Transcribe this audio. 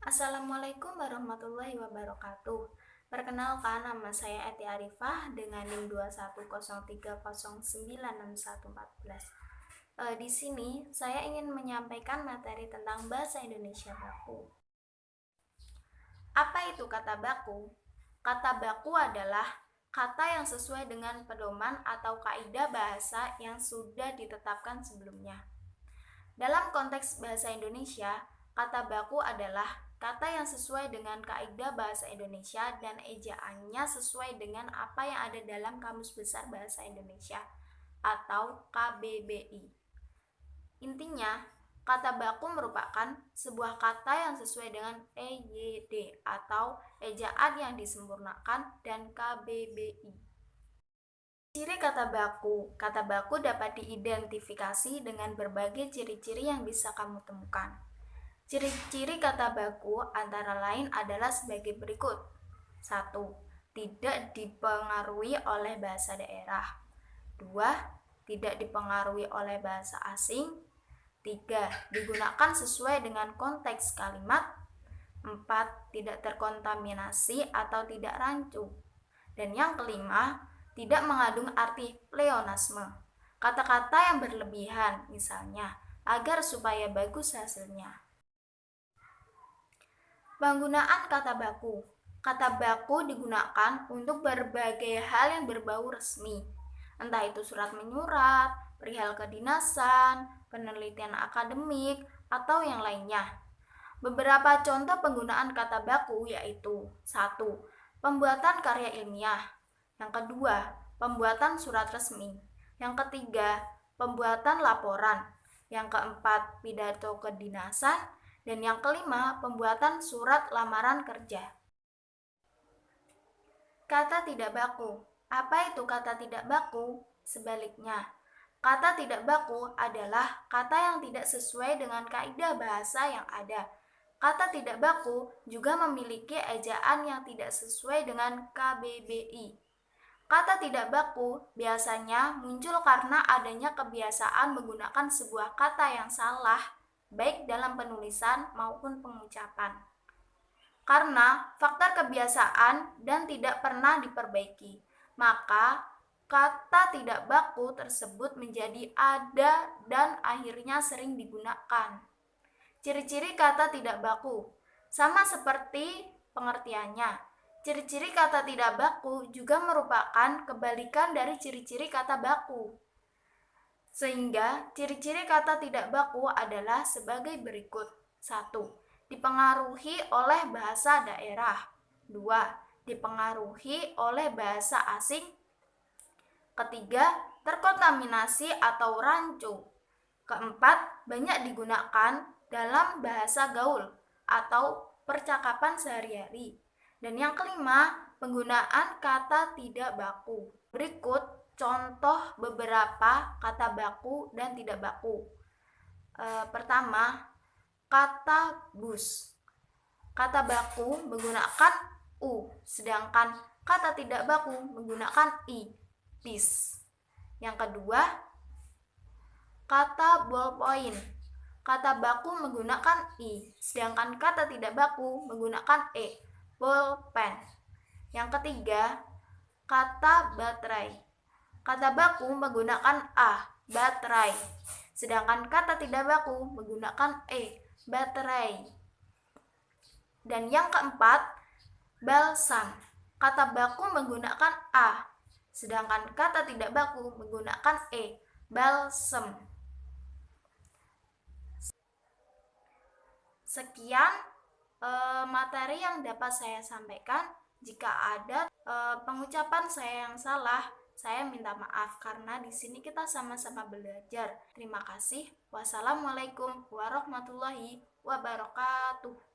Assalamualaikum warahmatullahi wabarakatuh. Perkenalkan, nama saya Eti Arifah dengan NIM 21030909114. Di sini saya ingin menyampaikan materi tentang bahasa Indonesia baku. Apa itu kata baku? Kata baku adalah kata yang sesuai dengan pedoman atau kaidah bahasa yang sudah ditetapkan sebelumnya. Dalam konteks bahasa Indonesia, kata baku adalah kata yang sesuai dengan kaidah bahasa Indonesia dan ejaannya sesuai dengan apa yang ada dalam Kamus Besar Bahasa Indonesia atau KBBI. Intinya, kata baku merupakan sebuah kata yang sesuai dengan EYD atau ejaan yang disempurnakan dan KBBI. Ciri kata baku dapat diidentifikasi dengan berbagai ciri-ciri yang bisa kamu temukan. Ciri-ciri kata baku antara lain adalah sebagai berikut. 1. Tidak dipengaruhi oleh bahasa daerah. 2. Tidak dipengaruhi oleh bahasa asing. 3. Digunakan sesuai dengan konteks kalimat. 4. Tidak terkontaminasi atau tidak rancu. Dan yang kelima, tidak mengandung arti pleonasme. Kata-kata yang berlebihan, misalnya, agar supaya bagus hasilnya. Penggunaan kata baku. Kata baku digunakan untuk berbagai hal yang berbau resmi, entah itu surat menyurat, perihal kedinasan, penelitian akademik, atau yang lainnya. Beberapa contoh penggunaan kata baku yaitu 1. Pembuatan karya ilmiah. Yang kedua, pembuatan surat resmi. Yang ketiga, pembuatan laporan. Yang keempat, pidato kedinasan. Dan yang kelima, pembuatan surat lamaran kerja. Kata tidak baku. Apa itu kata tidak baku? Sebaliknya, kata tidak baku adalah kata yang tidak sesuai dengan kaidah bahasa yang ada. Kata tidak baku juga memiliki ejaan yang tidak sesuai dengan KBBI. Kata tidak baku biasanya muncul karena adanya kebiasaan menggunakan sebuah kata yang salah, baik dalam penulisan maupun pengucapan. Karena faktor kebiasaan dan tidak pernah diperbaiki, maka kata tidak baku tersebut menjadi ada dan akhirnya sering digunakan. Ciri-ciri kata tidak baku sama seperti pengertiannya. Ciri-ciri kata tidak baku juga merupakan kebalikan dari ciri-ciri kata baku. Sehingga ciri-ciri kata tidak baku adalah sebagai berikut. 1. Dipengaruhi oleh bahasa daerah. 2. Dipengaruhi oleh bahasa asing. Ketiga, terkontaminasi atau rancu. Keempat, banyak digunakan dalam bahasa gaul atau percakapan sehari-hari. Dan yang kelima, penggunaan kata tidak baku. Berikut contoh beberapa kata baku dan tidak baku. Pertama, kata bus. Kata baku menggunakan u, sedangkan kata tidak baku menggunakan i, bis. Yang kedua, kata ballpoint. Kata baku menggunakan i, sedangkan kata tidak baku menggunakan e, bolpen. Yang ketiga, kata baterai. Kata baku menggunakan a, baterai, sedangkan kata tidak baku menggunakan e, baterai. Dan yang keempat, balsam. Kata baku menggunakan a, sedangkan kata tidak baku menggunakan e, balsem. Sekian materi yang dapat saya sampaikan. Jika ada pengucapan saya yang salah, saya minta maaf karena di sini kita sama-sama belajar. Terima kasih. Wassalamualaikum warahmatullahi wabarakatuh.